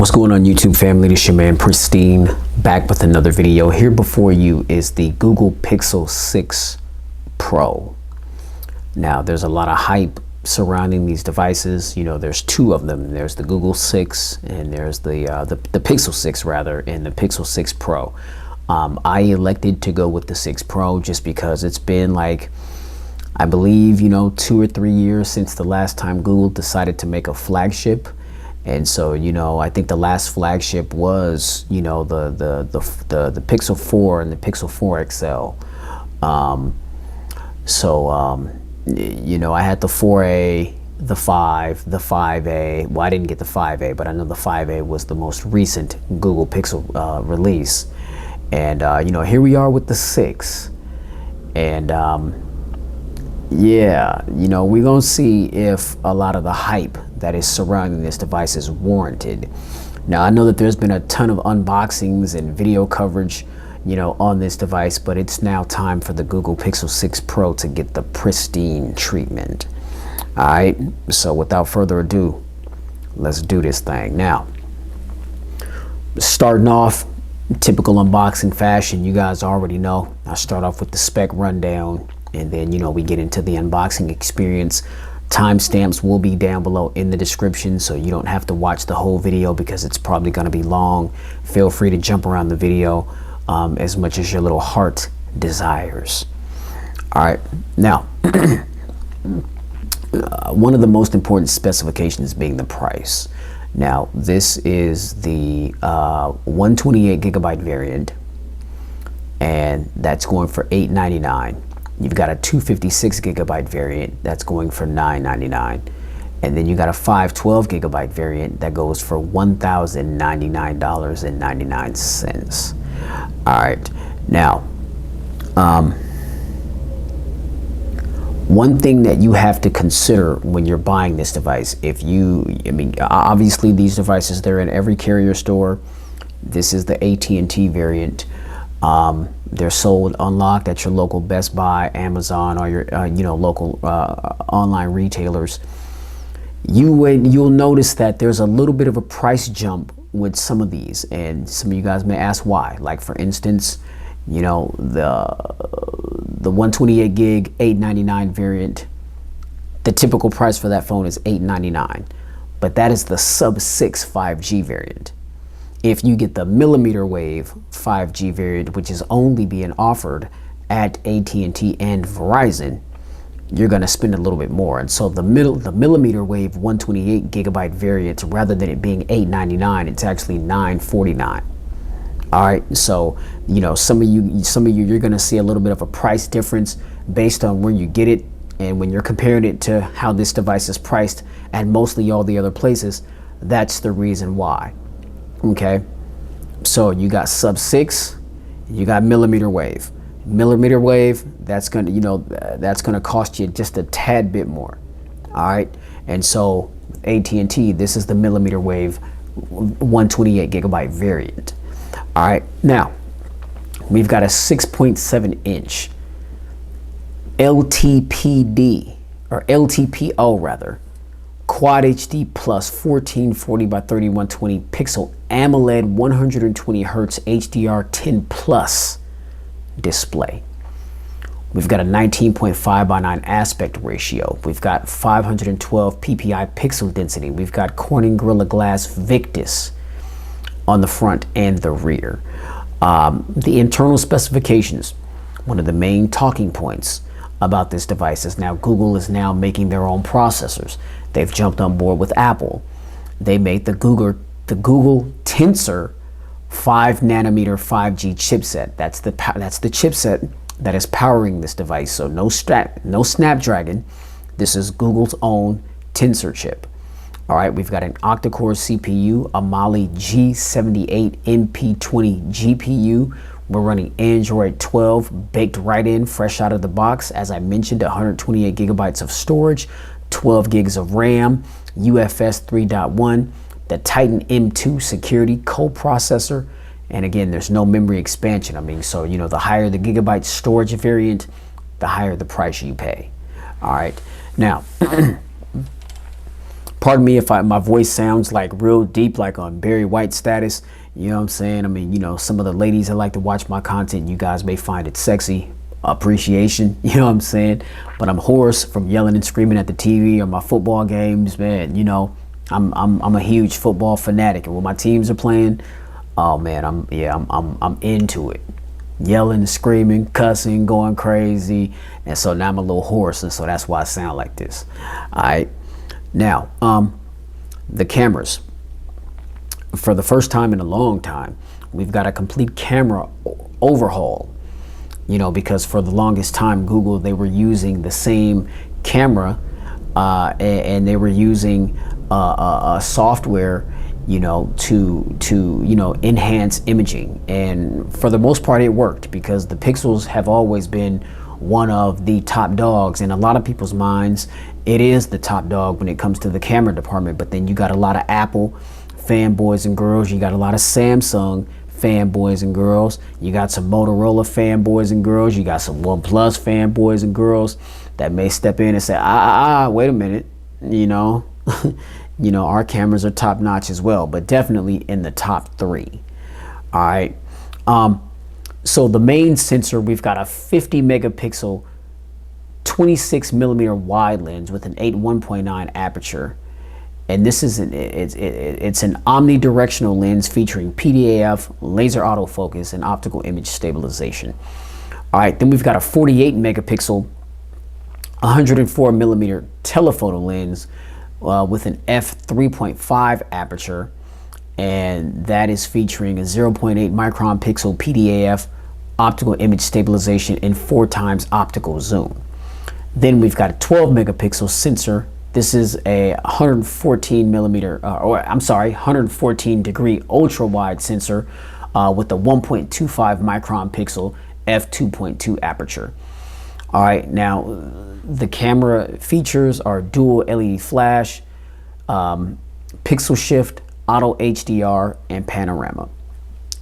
What's going on, YouTube family? This is your man Pristine, back with another video. Here before you is the Google Pixel 6 Pro. Now there's a lot of hype surrounding these devices. You know, there's two of them. There's the Google 6 and there's the Pixel 6 rather, and the Pixel 6 Pro. I elected to go with the 6 Pro just because it's been like, I believe, 2 or 3 years since the last time Google decided to make a flagship. And so, I think the last flagship was, the Pixel 4 and the Pixel 4 XL. I had the 4A, the 5, the 5A. Well, I didn't get the 5A, but I know the 5A was the most recent Google Pixel release. And, here we are with the 6. And, yeah, we're going to see if a lot of the hype that is surrounding this device is warranted. Now, I know that there's been a ton of unboxings and video coverage, on this device, but it's now time for the Google Pixel 6 Pro to get the pristine treatment. All right, so without further ado, let's do this thing. Now, starting off, typical unboxing fashion, you guys already know. I start off with the spec rundown, and then, we get into the unboxing experience. Timestamps will be down below in the description, so you don't have to watch the whole video because it's probably going to be long. Feel free to jump around the video as much as your little heart desires. All right, now, one of the most important specifications being the price. Now, this is the 128 gigabyte variant, and that's going for $899. You've got a 256 gigabyte variant that's going for $999, and then you got a 512 gigabyte variant that goes for $1,099.99. All right, now, one thing that you have to consider when you're buying this device, obviously these devices, they're in every carrier store. This is the AT&T variant. They're sold unlocked at your local Best Buy, Amazon, or your local online retailers. You'll notice that there's a little bit of a price jump with some of these, and some of you guys may ask why. Like, for instance, the 128 gig $899 variant, the typical price for that phone is $899, but that is the sub 6 5G variant. If you get the millimeter wave 5G variant, which is only being offered at AT&T and Verizon, you're going to spend a little bit more. And so the millimeter wave 128 gigabyte variant, rather than it being $899, it's actually $949. All right, so some of you you're going to see a little bit of a price difference based on where you get it, and when you're comparing it to how this device is priced at mostly all the other places, that's the reason why. Okay, so you got sub 6, you got millimeter wave. Millimeter wave, that's gonna cost you just a tad bit more. All right, and so AT&T, this is the millimeter wave 128 gigabyte variant. All right, now we've got a 6.7 inch LTPO rather, Quad HD plus 1440 by 3120 pixel AMOLED 120 Hertz HDR10 plus display. We've got a 19.5 by 9 aspect ratio. We've got 512 ppi pixel density. We've got Corning Gorilla Glass Victus on the front and the rear. The internal specifications, one of the main talking points about this device is now Google is now making their own processors. They've jumped on board with Apple. They made the Google Tensor 5 nanometer 5G chipset. That's the chipset that is powering this device. So no Snapdragon. This is Google's own Tensor chip. All right, we've got an octa-core CPU, a Mali G78 NP20 GPU. We're running Android 12 baked right in, fresh out of the box. As I mentioned, 128 gigabytes of storage, 12 gigs of RAM, UFS 3.1, the Titan M2 security co-processor, and again, there's no memory expansion. So the higher the gigabyte storage variant, the higher the price you pay. All right, now Pardon me if my voice sounds like real deep, like on Barry White status. You know what I'm saying? I mean, you know, some of the ladies that like to watch my content, you guys may find it sexy. Appreciation, you know what I'm saying? But I'm hoarse from yelling and screaming at the TV or my football games, man. You know, I'm a huge football fanatic, and when my teams are playing, oh man, I'm into it. Yelling, screaming, cussing, going crazy, and so now I'm a little hoarse, and so that's why I sound like this. All right, now the cameras. For the first time in a long time, we've got a complete camera overhaul. You know, because for the longest time, Google, they were using the same camera, and they were using software, you know, to you know, enhance imaging. And for the most part, it worked, because the Pixels have always been one of the top dogs in a lot of people's minds. It is the top dog when it comes to the camera department. But then you got a lot of Apple fanboys and girls. You got a lot of Samsung fanboys and girls. You got some Motorola fanboys and girls. You got some OnePlus fanboys and girls that may step in and say, wait a minute, you know, you know, our cameras are top notch as well, but definitely in the top 3. All right. So the main sensor, we've got a 50 megapixel, 26 millimeter wide lens with an 8.1.9 aperture. And this is it's an omnidirectional lens featuring PDAF, laser autofocus, and optical image stabilization. All right, then we've got a 48 megapixel, 104 millimeter telephoto lens with an f3.5 aperture, and that is featuring a 0.8 micron pixel PDAF, optical image stabilization, and 4x optical zoom. Then we've got a 12 megapixel sensor. This is a 114 millimeter, 114 degree ultra wide sensor with a 1.25 micron pixel f2.2 aperture. All right, now the camera features are dual LED flash, pixel shift, auto HDR, and panorama.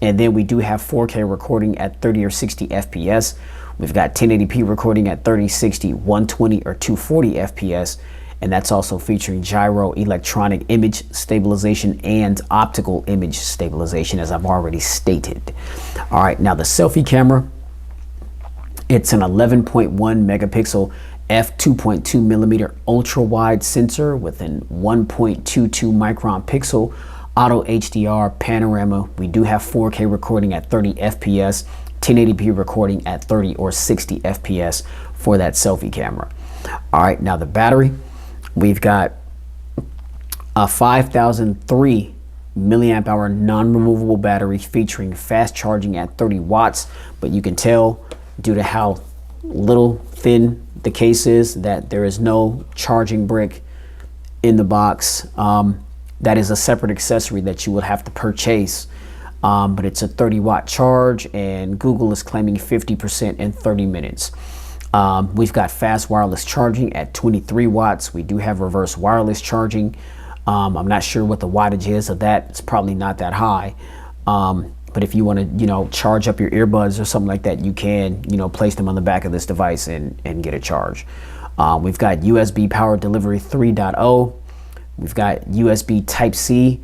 And then we do have 4K recording at 30 or 60 FPS. We've got 1080p recording at 30, 60, 120, or 240 FPS. And that's also featuring gyro electronic image stabilization and optical image stabilization, as I've already stated. All right, now the selfie camera, it's an 11.1 megapixel f2.2 millimeter ultra wide sensor with an 1.22 micron pixel, auto HDR, panorama. We do have 4K recording at 30 FPS, 1080p recording at 30 or 60 FPS for that selfie camera. All right, now the battery, we've got a 5003 milliamp hour non-removable battery featuring fast charging at 30 watts, but you can tell due to how little thin the case is that there is no charging brick in the box. That is a separate accessory that you would have to purchase, but it's a 30 watt charge, and Google is claiming 50% in 30 minutes. We've got fast wireless charging at 23 watts. We do have reverse wireless charging. I'm not sure what the wattage is of that. It's probably not that high. But if you want to, you know, charge up your earbuds or something like that, you can, you know, place them on the back of this device and get a charge. We've got USB power delivery 3.0. We've got USB Type-C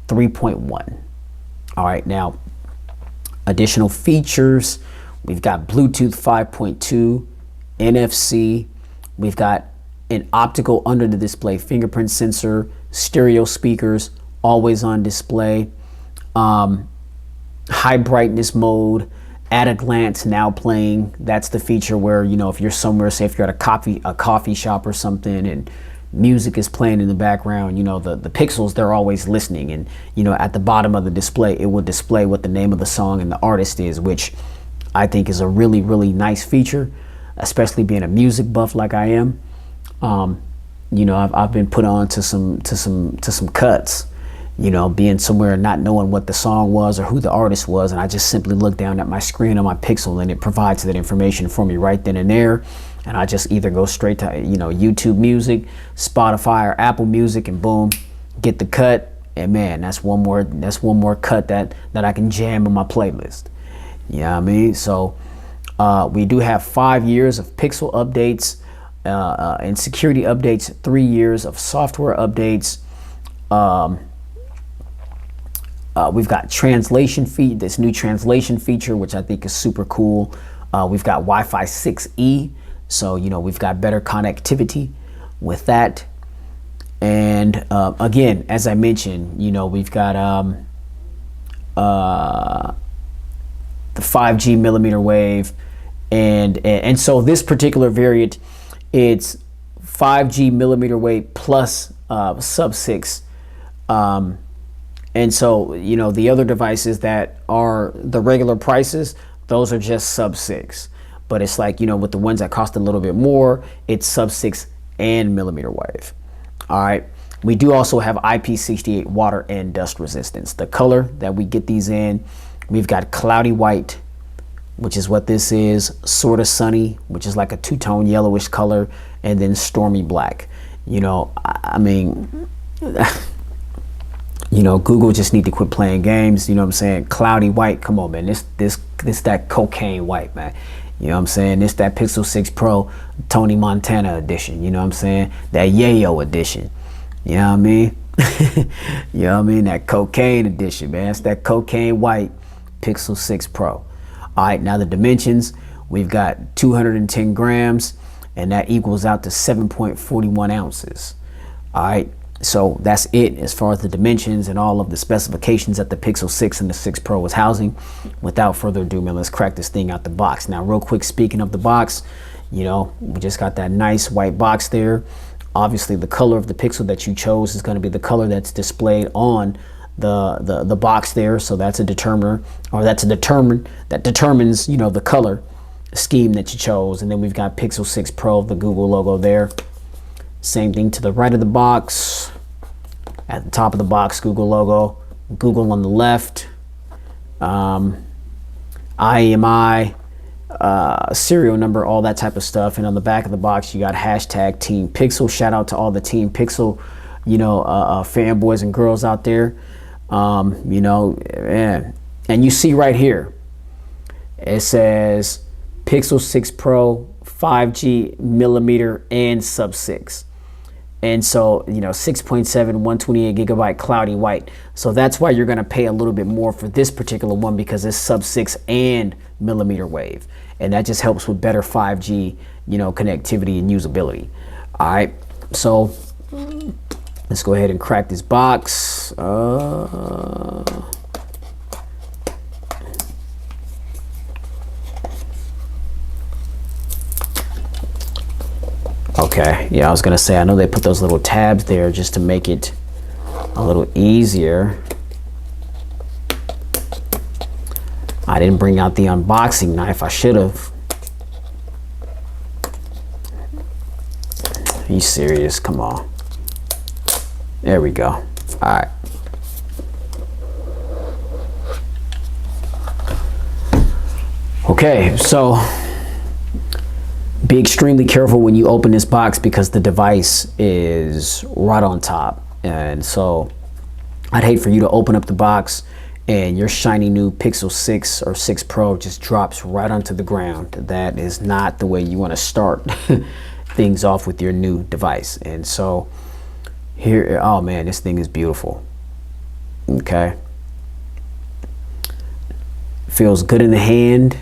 3.1. All right, now additional features. We've got Bluetooth 5.2, NFC. We've got an optical under the display fingerprint sensor, stereo speakers, always on display, high brightness mode, at a glance now playing. That's the feature where, you know, if you're somewhere, say if you're at a coffee shop or something and music is playing in the background, you know, the Pixels, they're always listening, and, you know, at the bottom of the display, it will display what the name of the song and the artist is, which I think is a really, really nice feature, especially being a music buff like I am. You know, I've been put on to some cuts, you know, being somewhere and not knowing what the song was or who the artist was, and I just simply look down at my screen on my Pixel and it provides that information for me right then and there, and I just either go straight to, you know, YouTube Music, Spotify, or Apple Music, and boom, get the cut, and man, that's one more cut that I can jam on my playlist. You know what I mean? So we do have 5 years of Pixel updates and security updates, 3 years of software updates. We've got translation feed, this new translation feature, which I think is super cool. We've got Wi-Fi 6E, so we've got better connectivity with that. And again, as I mentioned, we've got the 5G millimeter wave, and so this particular variant, it's 5G millimeter wave plus sub-6. And so, the other devices that are the regular prices, those are just sub-6. But it's like, with the ones that cost a little bit more, it's sub-6 and millimeter wave. All right. We do also have IP68 water and dust resistance. The color that we get these in, we've got cloudy white, which is what this is, sort of sunny, which is like a two-tone yellowish color, and then stormy black. I mean, Google just need to quit playing games. You know what I'm saying? Cloudy white, come on, man. This that cocaine white, man. You know what I'm saying? This that Pixel 6 Pro Tony Montana edition. You know what I'm saying? That Yayo edition. You know what I mean? You know what I mean? That cocaine edition, man. It's that cocaine white Pixel 6 Pro. All right, now the dimensions. We've got 210 grams, and that equals out to 7.41 ounces. All right. So that's it as far as the dimensions and all of the specifications that the Pixel 6 and the 6 Pro is housing. Without further ado, man, let's crack this thing out the box. Now, real quick, speaking of the box, we just got that nice white box there. Obviously, the color of the Pixel that you chose is going to be the color that's displayed on the box there. So that's a determiner, or that determines, the color scheme that you chose. And then we've got Pixel 6 Pro, the Google logo there. Same thing to the right of the box. At the top of the box, Google logo. Google on the left. IMI, serial number, all that type of stuff. And on the back of the box, you got hashtag Team Pixel. Shout out to all the Team Pixel, fanboys and girls out there. And you see right here, it says Pixel 6 Pro 5G millimeter and sub-6. And so, 6.7, 128 gigabyte cloudy white. So that's why you're going to pay a little bit more for this particular one, because it's sub-6 and millimeter wave. And that just helps with better 5G, connectivity and usability. All right. So let's go ahead and crack this box. Okay, yeah, I was gonna say, I know they put those little tabs there just to make it a little easier. I didn't bring out the unboxing knife. I should have. Are you serious? Come on. There we go. All right. Okay, so be extremely careful when you open this box, because the device is right on top. And so I'd hate for you to open up the box and your shiny new Pixel 6 or 6 Pro just drops right onto the ground. That is not the way you want to start things off with your new device. And so here, oh man, this thing is beautiful. Okay. Feels good in the hand.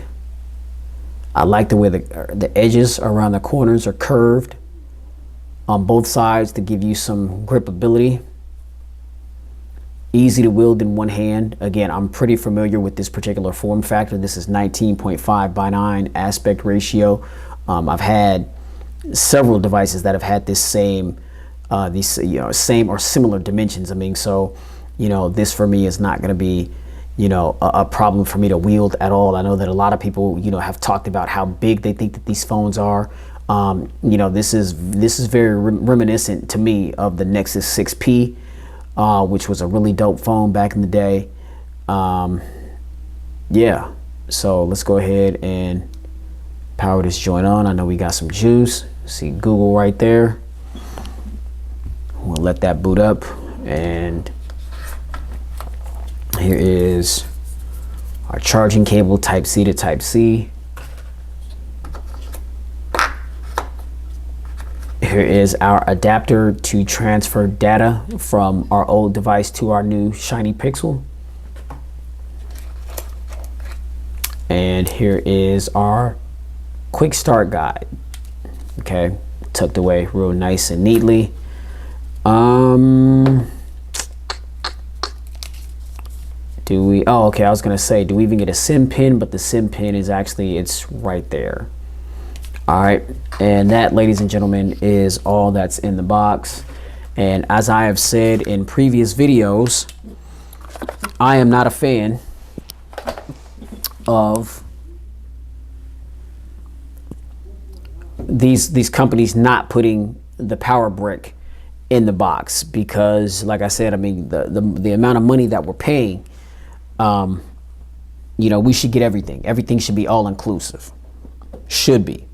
I like the way the edges around the corners are curved on both sides to give you some gripability. Easy to wield in one hand. Again, I'm pretty familiar with this particular form factor. This is 19.5 by 9 aspect ratio. I've had several devices that have had this same, same or similar dimensions. I mean, so, this for me is not going to be, a problem for me to wield at all. I know that a lot of people, have talked about how big they think that these phones are. This is very reminiscent to me of the Nexus 6P, which was a really dope phone back in the day. Yeah, so let's go ahead and power this joint on. I know we got some juice. See Google right there. We'll let that boot up, and here is our charging cable, type C to type C. Here here is our adapter to transfer data from our old device to our new shiny Pixel. And here is our quick start guide. Okay, tucked away real nice and neatly. Do we, oh, okay, I was gonna say, do we even get a SIM pin? But the SIM pin is actually, it's right there. All right, and that, ladies and gentlemen, is all that's in the box. And as I have said in previous videos, I am not a fan of these companies not putting the power brick in the box, because like I said, I mean, the amount of money that we're paying, you know, we should get everything. Everything should be all inclusive. Should be.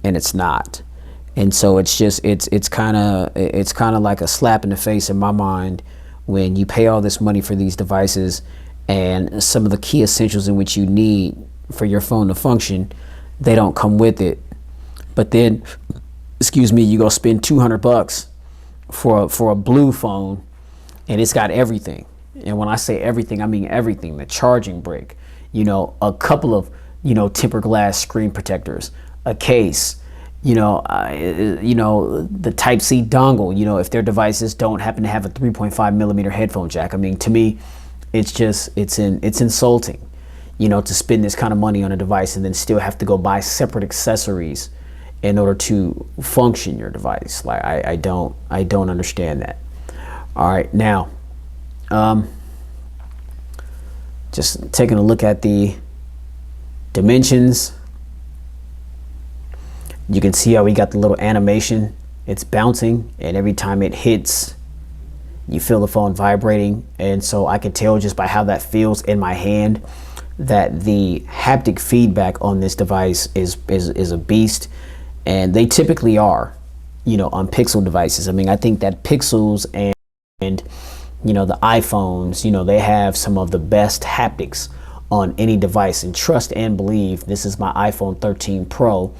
And it's not. And so it's just, it's kind of like a slap in the face in my mind when you pay all this money for these devices and some of the key essentials in which you need for your phone to function, they don't come with it. But then, excuse me, you go spend 200 bucks for a blue phone, and it's got everything. And when I say everything, I mean everything. The charging brick, you know, a couple of, you know, tempered glass screen protectors, a case, you know, the Type-C dongle, you know, if their devices don't happen to have a 3.5 millimeter headphone jack. I mean, to me, it's just, it's insulting, you know, to spend this kind of money on a device and then still have to go buy separate accessories in order to function your device. Like, I don't understand that. All right, now, just taking a look at the dimensions. You can see how we got the little animation. It's bouncing, and every time it hits, you feel the phone vibrating. And so I can tell just by how that feels in my hand that the haptic feedback on this device is a beast. And they typically are, you know, on Pixel devices. I mean, I think that Pixels and you know, the iPhones, you know, they have some of the best haptics on any device. And trust and believe, this is my iPhone 13 Pro.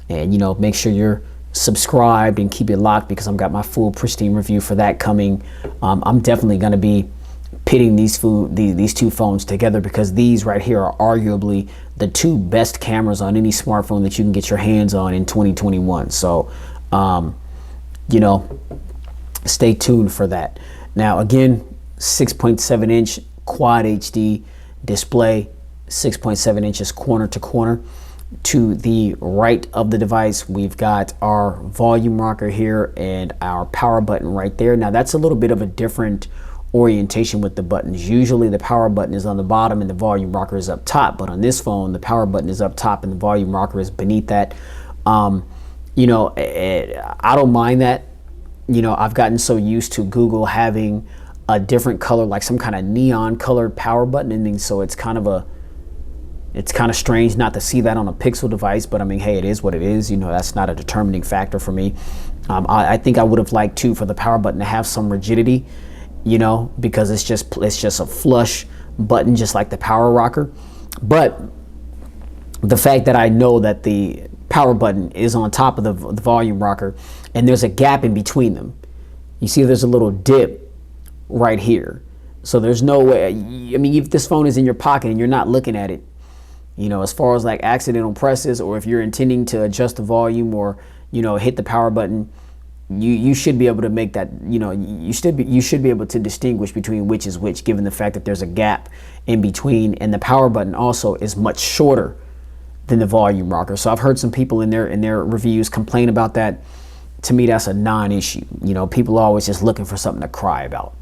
And, you know, make sure you're subscribed and keep it locked, because I've got my full Pristine review for that coming. I'm definitely going to be pitting these two phones together, because these right here are arguably the two best cameras on any smartphone that you can get your hands on in 2021. So, you know, stay tuned for that. Now, again, 6.7 inch quad HD display, 6.7 inches corner to corner. To the right of the device, we've got our volume rocker here and our power button right there. Now, that's a little bit of a different orientation with the buttons. Usually the power button is on the bottom and the volume rocker is up top, but on this phone, the power button is up top and the volume rocker is beneath that. You know, I don't mind that. You know, I've gotten so used to Google having a different color, like some kind of neon colored power button. I mean, so it's kind of strange not to see that on a Pixel device, but I mean, hey, it is what it is. You know, that's not a determining factor for me. I think I would have liked too for the power button to have some rigidity, you know, because it's just a flush button, just like the power rocker. But the fact that I know that the power button is on top of the volume rocker and there's a gap in between them. You see there's a little dip right here. So there's no way, I mean, if this phone is in your pocket and you're not looking at it, you know, as far as like accidental presses, or if you're intending to adjust the volume or, you know, hit the power button, you should be able to make that, you know, you should be able to distinguish between which is which, given the fact that there's a gap in between, and the power button also is much shorter than the volume rocker. So I've heard some people in their reviews complain about that. To me, that's a non-issue. You know, people are always just looking for something to cry about,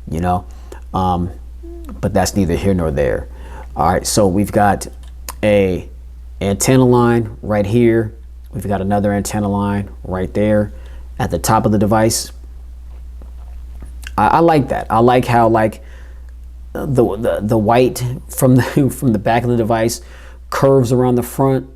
you know, but that's neither here nor there. All right, so we've got a antenna line right here. We've got another antenna line right there at the top of the device. I like that. I like how like the white from the back of the device curves around the front.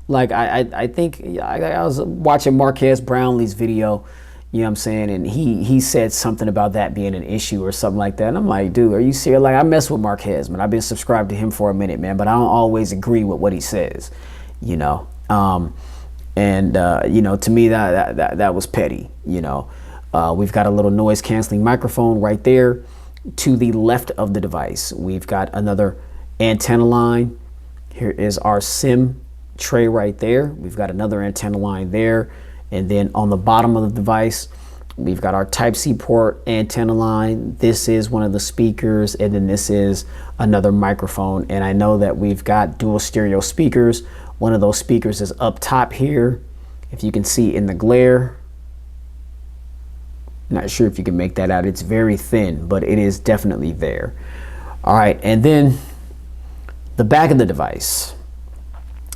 Like I think I was watching Marquez Brownlee's video, you know what I'm saying, and he said something about that being an issue or something like that. And I'm like, dude, are you serious? Like, I mess with Marquez, man. I've been subscribed to him for a minute, man, but I don't always agree with what he says, you know. And you know, to me that was petty. You know, we've got a little noise canceling microphone right there. To the left of the device, we've got another antenna line. Here is our SIM tray right there. We've got another antenna line there. And then on the bottom of the device, we've got our Type-C port antenna line. This is one of the speakers, and then this is another microphone. And I know that we've got dual stereo speakers. One of those speakers is up top here, if you can see in the glare. Not sure if you can make that out. It's very thin, but it is definitely there. All right, and then the back of the device.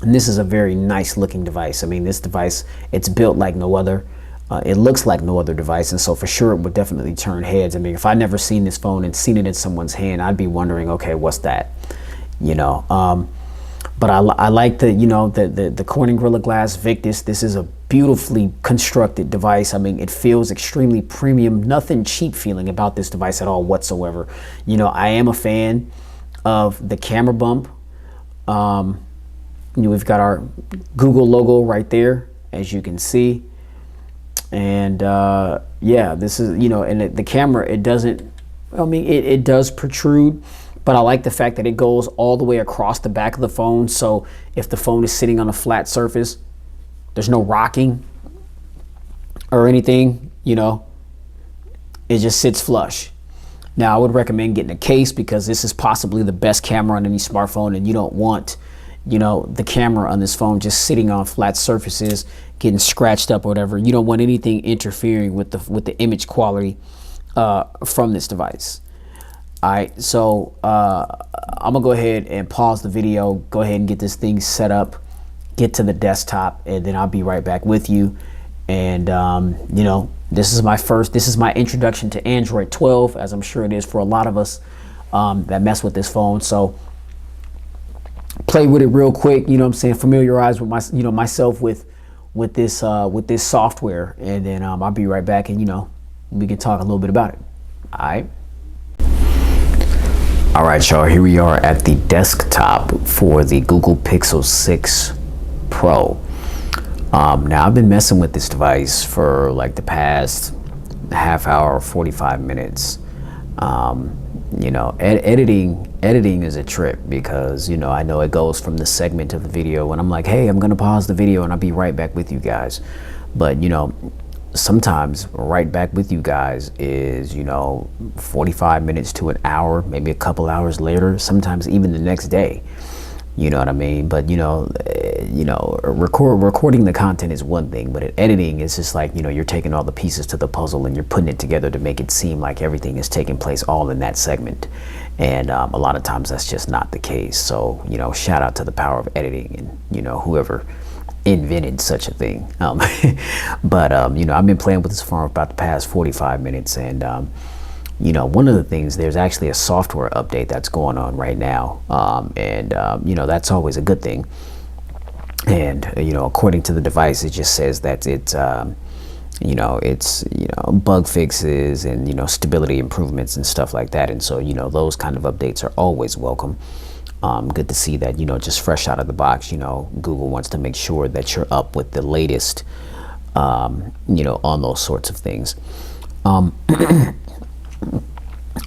And this is a very nice looking device. I mean, this device, it's built like no other. It looks like no other device, and so for sure it would definitely turn heads. I mean, if I'd never seen this phone and seen it in someone's hand, I'd be wondering, okay, what's that? You know, but I like the, you know, the Corning Gorilla Glass Victus. This is a beautifully constructed device. I mean, it feels extremely premium, nothing cheap feeling about this device at all whatsoever. You know, I am a fan of the camera bump. You know, we've got our Google logo right there, as you can see. And yeah, this is, you know, and the camera, it doesn't, I mean, it does protrude, but I like the fact that it goes all the way across the back of the phone. So if the phone is sitting on a flat surface, there's no rocking or anything, you know, it just sits flush. Now, I would recommend getting a case, because this is possibly the best camera on any smartphone, and you don't want, you know, the camera on this phone just sitting on flat surfaces, getting scratched up or whatever. You don't want anything interfering with the image quality from this device. All right, so I'm gonna go ahead and pause the video, go ahead and get this thing set up, get to the desktop, and then I'll be right back with you. And you know, this is my introduction to Android 12, as I'm sure it is for a lot of us that mess with this phone. So play with it real quick, you know what I'm saying, familiarize with myself with this software, and then I'll be right back, and you know, we can talk a little bit about it. All right, y'all, here we are at the desktop for the Google Pixel 6 Pro. Now, I've been messing with this device for like the past half hour, 45 minutes. You know, editing is a trip, because, you know, I know it goes from the segment of the video when I'm like, hey, I'm gonna pause the video and I'll be right back with you guys. But, you know, sometimes right back with you guys is, you know, 45 minutes to an hour, maybe a couple hours later, sometimes even the next day. You know what I mean? But, you know, recording the content is one thing, but editing is just like, you know, you're taking all the pieces to the puzzle and you're putting it together to make it seem like everything is taking place all in that segment. And a lot of times that's just not the case. So, you know, shout out to the power of editing and, you know, whoever invented such a thing. But you know, I've been playing with this for about the past 45 minutes, and you know, one of the things, there's actually a software update that's going on right now, and you know, that's always a good thing. And you know, according to the device, it just says that it's you know, it's, you know, bug fixes and, you know, stability improvements and stuff like that. And so, you know, those kind of updates are always welcome. Good to see that, you know, just fresh out of the box, you know, Google wants to make sure that you're up with the latest, you know, on those sorts of things. I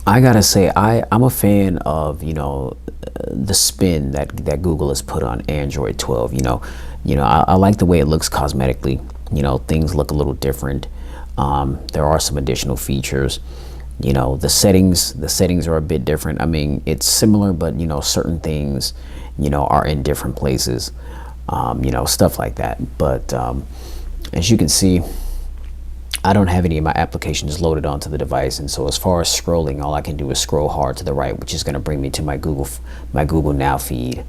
gotta say, I'm a fan of, you know, the spin that Google has put on Android 12. You know, I like the way it looks cosmetically. You know, things look a little different. There are some additional features. You know, the settings are a bit different. I mean, it's similar, but, you know, certain things, you know, are in different places, you know, stuff like that. But as you can see, I don't have any of my applications loaded onto the device. And so as far as scrolling, all I can do is scroll hard to the right, which is going to bring me to my Google Now feed.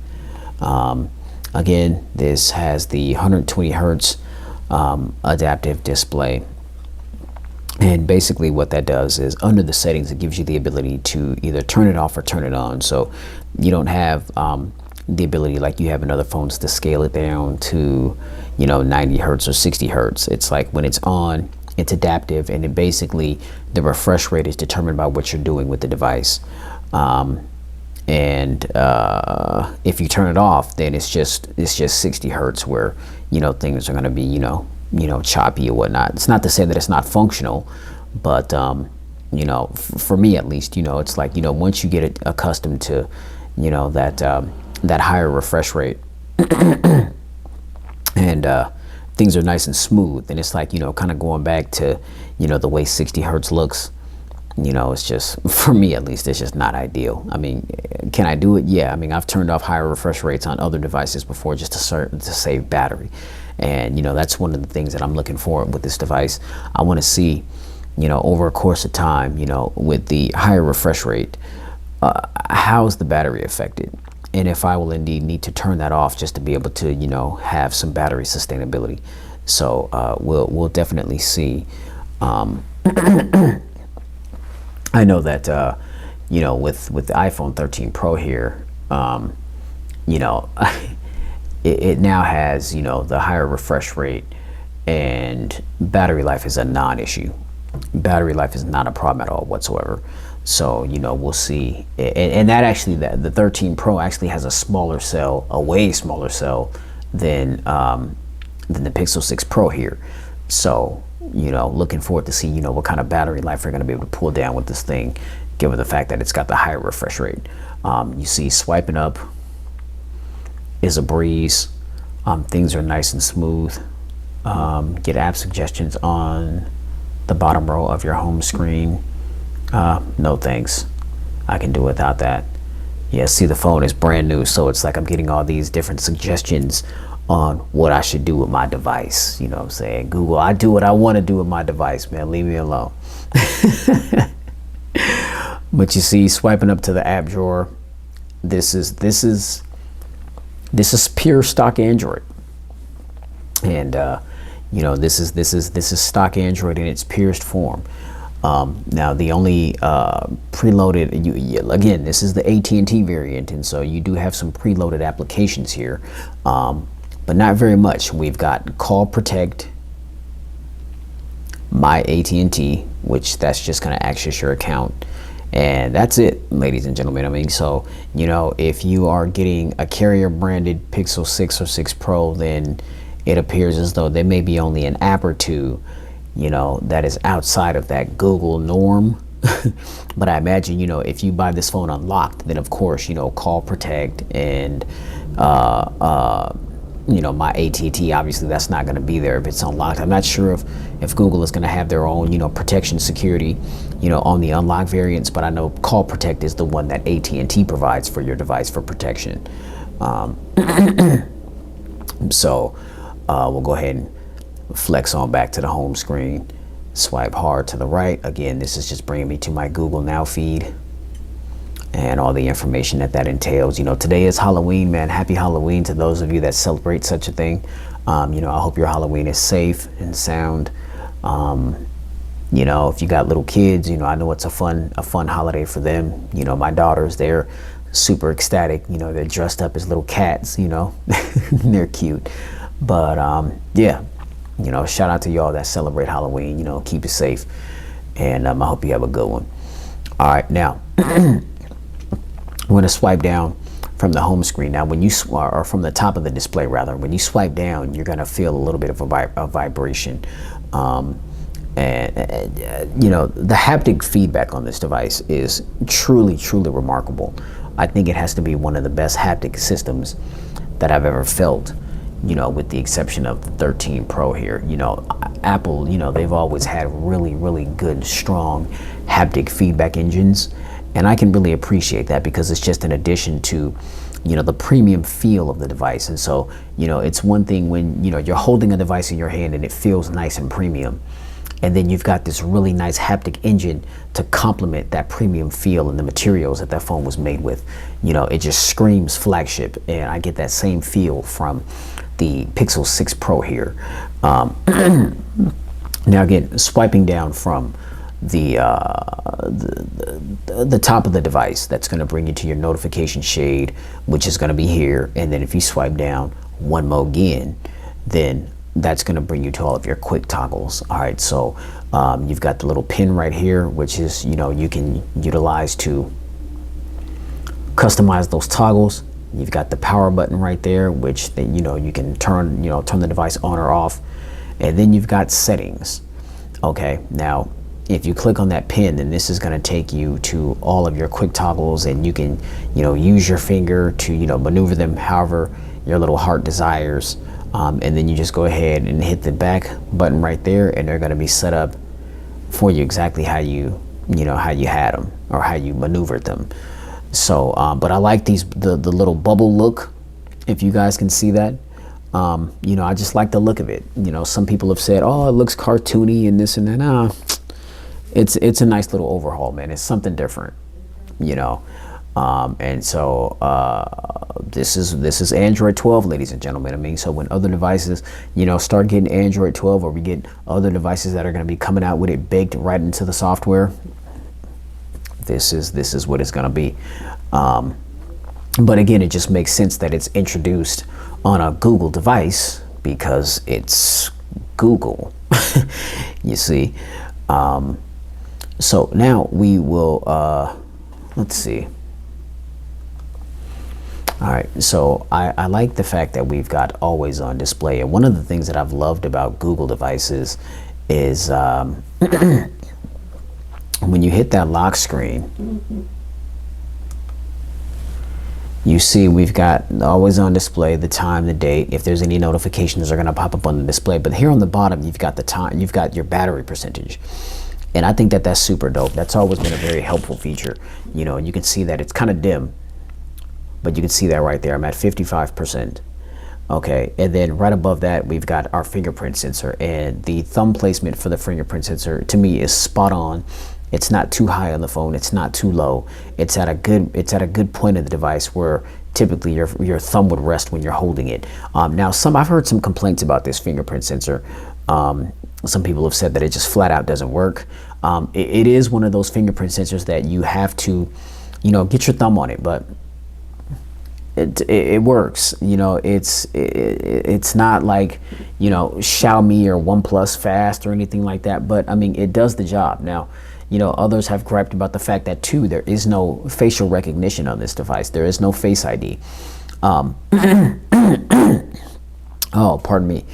Again, this has the 120 hertz adaptive display. And basically what that does is, under the settings, it gives you the ability to either turn it off or turn it on. So you don't have the ability like you have in other phones to scale it down to, you know, 90 hertz or 60 hertz. It's like when it's on, it's adaptive, and it basically, the refresh rate is determined by what you're doing with the device. And if you turn it off, then it's just 60 hertz where, you know, things are going to be, you know, choppy or whatnot. It's not to say that it's not functional, but you know, for me at least, you know, it's like, you know, once you get accustomed to, you know, that that higher refresh rate and things are nice and smooth, and it's like, you know, kind of going back to, you know, the way 60 hertz looks. You know, it's just, for me at least, it's just not ideal. I mean, can I do it? Yeah. I mean, I've turned off higher refresh rates on other devices before just to save battery. And, you know, that's one of the things that I'm looking for with this device. I want to see, you know, over a course of time, you know, with the higher refresh rate, how's the battery affected? And if I will indeed need to turn that off just to be able to, you know, have some battery sustainability. So we'll definitely see. I know that, you know, with the iPhone 13 Pro here, you know, it now has, you know, the higher refresh rate, and battery life is a non-issue. Battery life is not a problem at all whatsoever. So, you know, we'll see. And that actually, the 13 Pro actually has a smaller cell, a way smaller cell than the Pixel 6 Pro here. So, you know, looking forward to see, you know, what kind of battery life we're going to be able to pull down with this thing, given the fact that it's got the higher refresh rate. You see swiping up is a breeze. Things are nice and smooth. Get app suggestions on the bottom row of your home screen. No thanks. I can do without that. Yeah, see, the phone is brand new, so it's like I'm getting all these different suggestions on what I should do with my device. You know what I'm saying? Google, I do what I want to do with my device, man. Leave me alone. But you see, swiping up to the app drawer, this is pure stock Android. And you know, this is stock Android in its purest form. Now the only preloaded, again, this is the AT&T variant, and so you do have some preloaded applications here, but not very much. We've got Call Protect, My AT&T, which that's just going to access your account, and that's it, ladies and gentlemen. I mean, so, you know, if you are getting a carrier branded Pixel 6 or 6 Pro, then it appears as though there may be only an app or two, you know, that is outside of that Google norm. But I imagine, you know, if you buy this phone unlocked, then of course, you know, Call Protect and you know, My AT&T, obviously that's not going to be there if it's unlocked. I'm not sure if Google is going to have their own, you know, protection security, you know, on the unlocked variants, but I know Call Protect is the one that AT&T provides for your device for protection. So we'll go ahead and flex on back to the home screen, swipe hard to the right. Again, this is just bringing me to my Google Now feed and all the information that entails. You know, today is Halloween, man. Happy Halloween to those of you that celebrate such a thing. You know, I hope your Halloween is safe and sound. You know, if you got little kids, you know, I know it's a fun holiday for them. You know, my daughters, they're super ecstatic. You know, they're dressed up as little cats, you know, they're cute. But yeah, you know, shout out to y'all that celebrate Halloween. You know, keep it safe, and I hope you have a good one. All right, now I'm going to swipe down from the home screen. Now, when you or from the top of the display rather, when you swipe down, you're going to feel a little bit of a vibration, and you know, the haptic feedback on this device is truly remarkable. I think it has to be one of the best haptic systems that I've ever felt, you know, with the exception of the 13 Pro here. You know, Apple, you know, they've always had really good, strong haptic feedback engines, and I can really appreciate that because it's just an addition to, you know, the premium feel of the device. And so, you know, it's one thing when, you know, you're holding a device in your hand and it feels nice and premium, and then you've got this really nice haptic engine to complement that premium feel and the materials that phone was made with. You know, it just screams flagship, and I get that same feel from the Pixel 6 Pro here. Now again, swiping down from the top of the device, that's going to bring you to your notification shade, which is going to be here. And then if you swipe down one more again, then that's going to bring you to all of your quick toggles. All right, so you've got the little pin right here, which is, you know, you can utilize to customize those toggles. You've got the power button right there, which then, you can turn the device on or off. And then you've got settings. Okay, now if you click on that pin, then this is going to take you to all of your quick toggles, and you can use your finger to maneuver them however your little heart desires. And then you just go ahead and hit the back button right there, and they're going to be set up for you exactly how you had them or how you maneuvered them. So but I like the little bubble look, if you guys can see that. I just like the look of it. Some people have said, oh, it looks cartoony and this and that. Nah, it's a nice little overhaul, man. It's something different, and so this is Android 12, ladies and gentlemen. I mean, so when other devices start getting Android 12, or we get other devices that are going to be coming out with it baked right into the software, this is what it's going to be. But again, it just makes sense that it's introduced on a Google device because it's Google. You see. So now we will let's see. All right, so I like the fact that we've got always on display, and one of the things that I've loved about Google devices is when you hit that lock screen, you see we've got always on display, the time, the date. If there's any notifications, they're going to pop up on the display. But here on the bottom, you've got the time, you've got your battery percentage. And I think that that's super dope. That's always been a very helpful feature. And you can see that it's kind of dim, but you can see that right there. I'm at 55%. Okay, and then right above that, we've got our fingerprint sensor, and the thumb placement for the fingerprint sensor to me is spot on. It's not too high on the phone. It's not too low. It's at a good point of the device where typically your thumb would rest when you're holding it. Now, I've heard some complaints about this fingerprint sensor. Some people have said that it just flat out doesn't work. It is one of those fingerprint sensors that you have to, get your thumb on it, but it works. It's not like Xiaomi or OnePlus fast or anything like that, but I mean, it does the job. Now, others have griped about the fact that too, there is no facial recognition on this device. There is no Face ID. Oh, pardon me.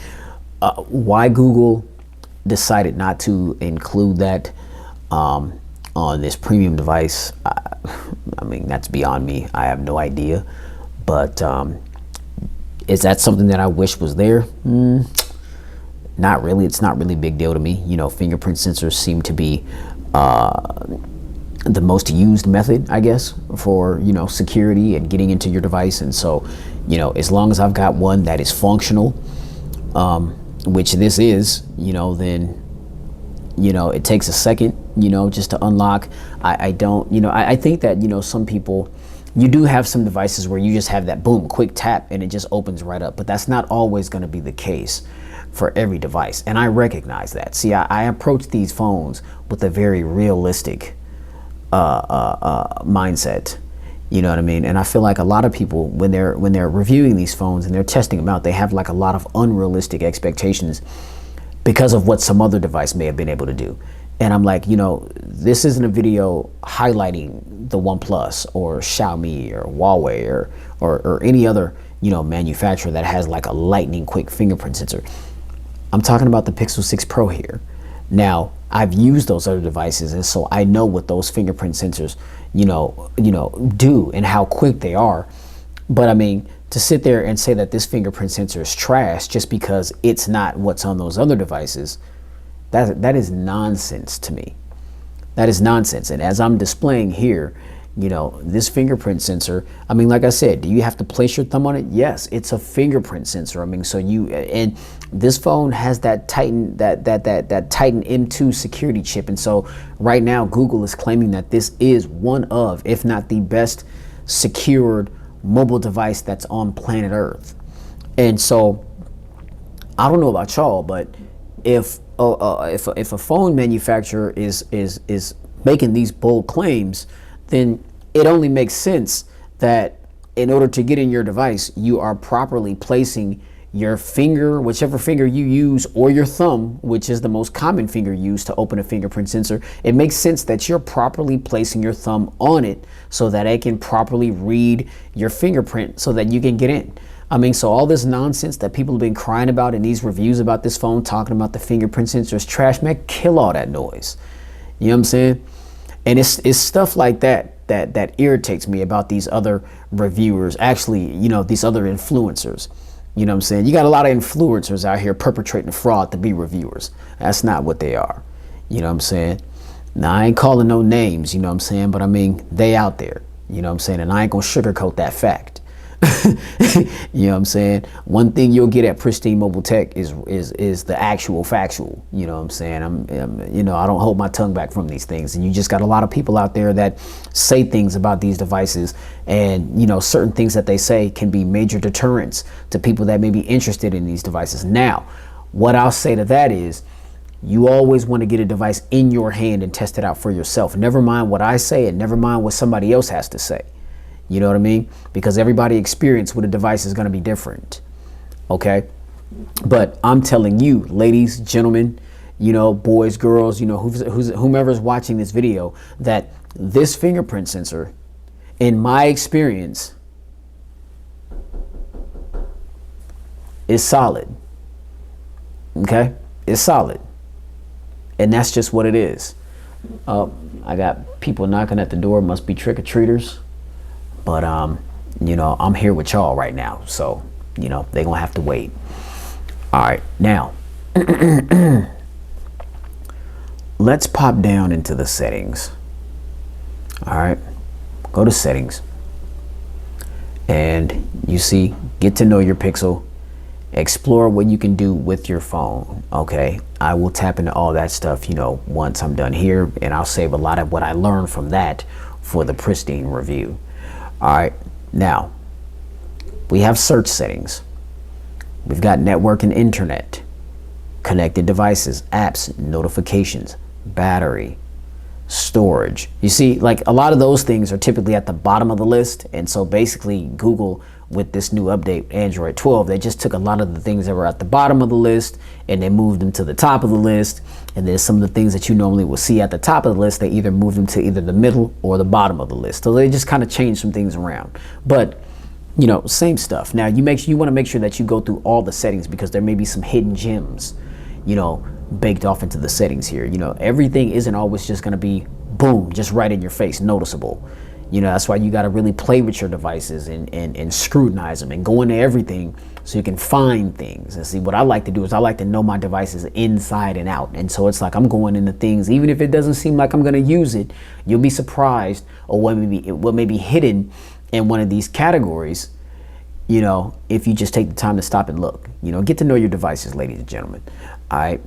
Why Google decided not to include that on this premium device, I mean, that's beyond me. I have no idea. But is that something that I wish was there? Not really. It's not really a big deal to me. Fingerprint sensors seem to be the most used method, I guess, for security and getting into your device. And so as long as I've got one that is functional, which this is, then it takes a second just to unlock. I don't I think that some people, you do have some devices where you just have that boom quick tap and it just opens right up, but that's not always going to be the case for every device, and I recognize that. See, I approach these phones with a very realistic mindset, you know what I mean? And I feel like a lot of people, when they're reviewing these phones and they're testing them out, they have like a lot of unrealistic expectations because of what some other device may have been able to do. And I'm like, this isn't a video highlighting the OnePlus or Xiaomi or Huawei or any other manufacturer that has like a lightning quick fingerprint sensor. I'm talking about the Pixel 6 Pro here. Now, I've used those other devices, and so I know what those fingerprint sensors, do and how quick they are. But I mean, to sit there and say that this fingerprint sensor is trash just because it's not what's on those other devices, that is nonsense to me. That is nonsense. And as I'm displaying here, this fingerprint sensor, I mean, like I said, do you have to place your thumb on it? Yes, it's a fingerprint sensor. I mean, so and this phone has that Titan Titan M2 security chip. And so right now, Google is claiming that this is one of, if not the best secured mobile device that's on planet Earth. And so I don't know about y'all, but if a phone manufacturer is making these bold claims, then it only makes sense that in order to get in your device, you are properly placing your finger, whichever finger you use, or your thumb, which is the most common finger used to open a fingerprint sensor, it makes sense that you're properly placing your thumb on it so that it can properly read your fingerprint so that you can get in. I mean, so all this nonsense that people have been crying about in these reviews about this phone, talking about the fingerprint sensor is trash, man, kill all that noise. You know what I'm saying? And it's stuff like that irritates me about these other reviewers, actually, you know, these other influencers. You know what I'm saying? You got a lot of influencers out here perpetrating fraud to be reviewers. That's not what they are. You know what I'm saying? Now, I ain't calling no names, you know what I'm saying? But I mean, they out there, you know what I'm saying? And I ain't gonna sugarcoat that fact. You know what I'm saying? One thing you'll get at Pristine Mobile Tech is the actual factual. You know what I'm saying? You know, I don't hold my tongue back from these things. And you just got a lot of people out there that say things about these devices, and you know, certain things that they say can be major deterrents to people that may be interested in these devices. Now, what I'll say to that is, you always want to get a device in your hand and test it out for yourself. Never mind what I say, and never mind what somebody else has to say. You know what I mean? Because everybody's experience with a device is going to be different. Okay. But I'm telling you, ladies, gentlemen, you know, boys, girls, you know, whomever's watching this video, that this fingerprint sensor, in my experience, is solid. Okay. It's solid. And that's just what it is. I got people knocking at the door. Must be trick-or-treaters. But, you know, I'm here with y'all right now. So, you know, they're going to have to wait. All right. Now, let's pop down into the settings. All right. Go to settings. And you see, get to know your Pixel. Explore what you can do with your phone. Okay. I will tap into all that stuff, you know, once I'm done here. And I'll save a lot of what I learned from that for the Pristine review. All right, now we have search settings. We've got network and internet, connected devices, apps, notifications, battery, storage. You see, like a lot of those things are typically at the bottom of the list. And so basically Google, with this new update, Android 12, they just took a lot of the things that were at the bottom of the list and they moved them to the top of the list. And then some of the things that you normally will see at the top of the list, they either moved them to either the middle or the bottom of the list. So they just kind of changed some things around. But, you know, same stuff. Now, you want to make sure that you go through all the settings, because there may be some hidden gems, you know, baked off into the settings here. You know, everything isn't always just going to be, boom, just right in your face, noticeable. You know, that's why you got to really play with your devices and scrutinize them and go into everything so you can find things. And see, what I like to do is I like to know my devices inside and out. And so it's like I'm going into things, even if it doesn't seem like I'm going to use it, you'll be surprised or what may be hidden in one of these categories, you know, if you just take the time to stop and look. You know, get to know your devices, ladies and gentlemen. All right.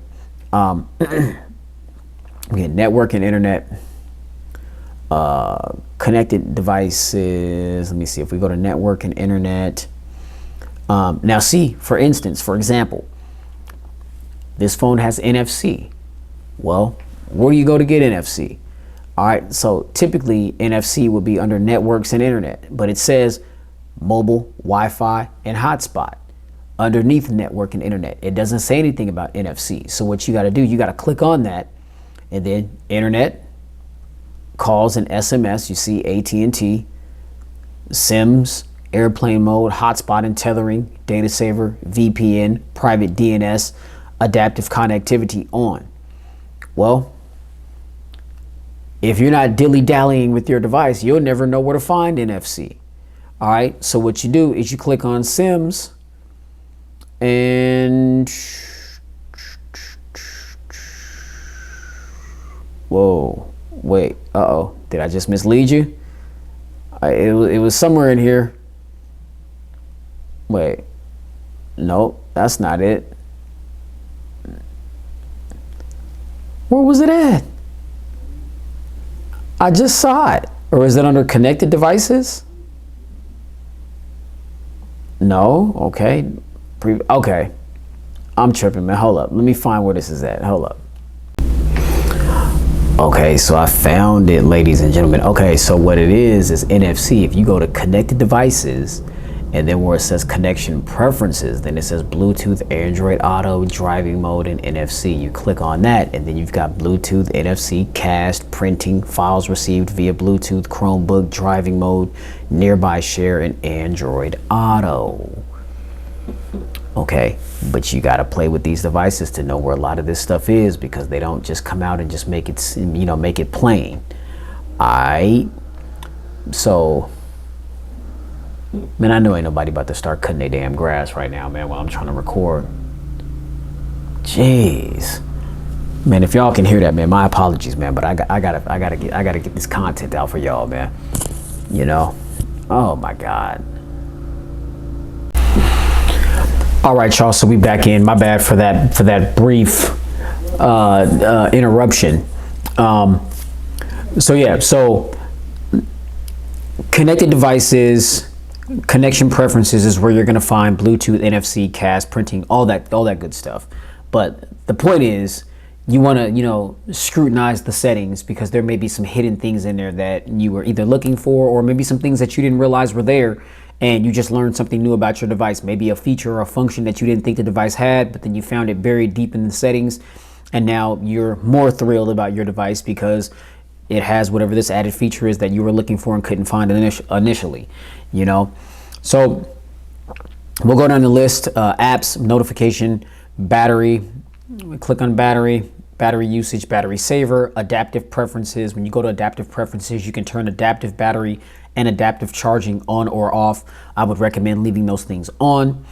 Again, network and internet. Connected devices. Let me see if we go to network and internet. Now see, for instance, for example, this phone has NFC. Well, where do you go to get NFC? All right, so typically NFC would be under networks and internet, but it says mobile, Wi-Fi, and hotspot underneath network and internet. It doesn't say anything about NFC. So what you got to do, you got to click on that, and then internet, calls and SMS, you see AT&T, SIMs, airplane mode, hotspot and tethering, data saver, VPN, private DNS, adaptive connectivity on. Well, if you're not dilly-dallying with your device, you'll never know where to find NFC. All right, so what you do is you click on SIMs and whoa. Wait, uh-oh, did I just mislead you? It was somewhere in here. Wait, nope, that's not it. Where was it at? I just saw it. Or is it under connected devices? No, okay. Okay, I'm tripping, man, hold up. Let me find where this is at, hold up. Okay, so I found it, ladies and gentlemen. Okay, so what it is NFC. If you go to connected devices And then where it says connection preferences, then it says Bluetooth, Android Auto, driving mode, and NFC. You click on that, and then you've got Bluetooth, NFC, cast, printing, files received via Bluetooth, Chromebook, driving mode, nearby share, and Android Auto. Okay, but you got to play with these devices to know where a lot of this stuff is, because they don't just come out and just make it, make it plain. Alright, so, man, I know ain't nobody about to start cutting their damn grass right now, man, while I'm trying to record. Jeez, man, if y'all can hear that, man, my apologies, man, but I gotta get this content out for y'all, man. Oh my God. All right, y'all, so we back in. My bad for that brief interruption. So connected devices, connection preferences is where you're gonna find Bluetooth, NFC, cast, printing, all that good stuff. But the point is, you wanna, scrutinize the settings, because there may be some hidden things in there that you were either looking for, or maybe some things that you didn't realize were there, and you just learned something new about your device. Maybe a feature or a function that you didn't think the device had, but then you found it buried deep in the settings, and now you're more thrilled about your device because it has whatever this added feature is that you were looking for and couldn't find initially, So we'll go down the list, apps, notification, battery. We click on battery usage, battery saver, adaptive preferences. When you go to adaptive preferences, you can turn adaptive battery and adaptive charging on or off. I would recommend leaving those things on.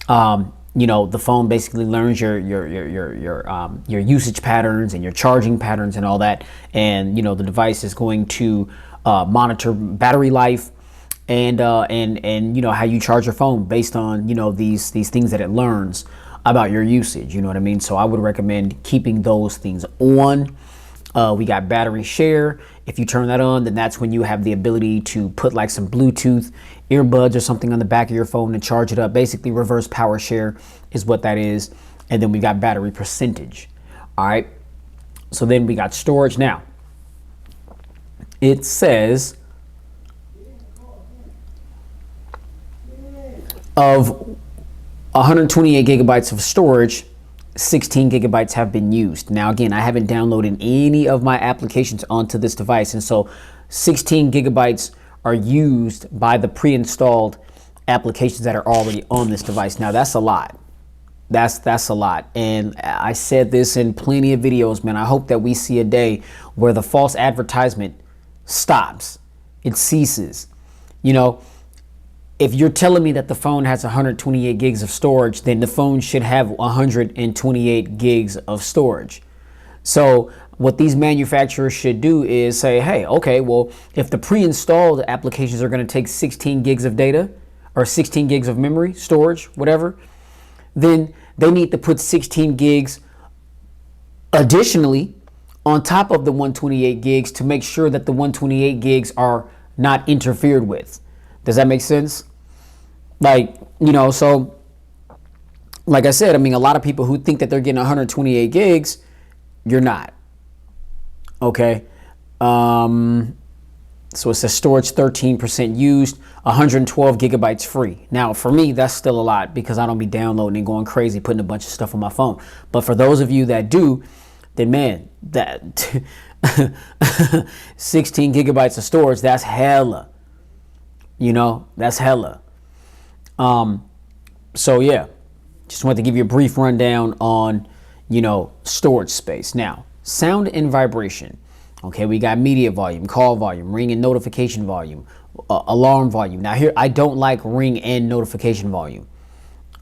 The phone basically learns your usage patterns and your charging patterns and all that. And, the device is going to monitor battery life and how you charge your phone based on, these things that it learns about your usage. You know what I mean? So I would recommend keeping those things on. We got battery share. If you turn that on, then that's when you have the ability to put like some Bluetooth earbuds or something on the back of your phone and charge it up. Basically, reverse power share is what that is. And then we got battery percentage. All right. So then we got storage. Now, it says of 128 gigabytes of storage, 16 gigabytes have been used. Now, again, I haven't downloaded any of my applications onto this device. And so 16 gigabytes are used by the pre-installed applications that are already on this device. Now, that's a lot. That's a lot. And I said this in plenty of videos, man. I hope that we see a day where the false advertisement stops. It ceases. If you're telling me that the phone has 128 gigs of storage, then the phone should have 128 gigs of storage. So what these manufacturers should do is say, hey, okay, well, if the pre-installed applications are going to take 16 gigs of data or 16 gigs of memory, storage, whatever, then they need to put 16 gigs additionally on top of the 128 gigs to make sure that the 128 gigs are not interfered with. Does that make sense? So like I said, I mean, a lot of people who think that they're getting 128 gigs, you're not. Okay. So it says storage 13% used, 112 gigabytes free. Now, for me, that's still a lot because I don't be downloading and going crazy, putting a bunch of stuff on my phone. But for those of you that do, then man, that 16 gigabytes of storage, that's hella. That's hella. So yeah, just wanted to give you a brief rundown on, storage space. Now, sound and vibration. Okay, we got media volume, call volume, ring and notification volume, alarm volume. Now here, I don't like ring and notification volume.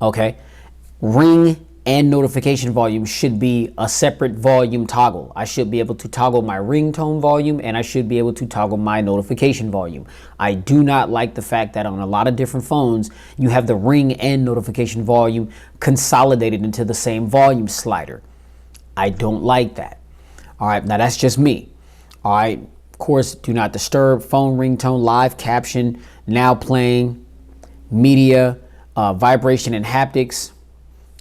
Okay, ring and notification volume should be a separate volume toggle. I should be able to toggle my ringtone volume and I should be able to toggle my notification volume. I do not like the fact that on a lot of different phones, you have the ring and notification volume consolidated into the same volume slider. I don't like that. All right, now that's just me. All right, of course, do not disturb, phone ringtone, live caption, now playing, media, vibration and haptics.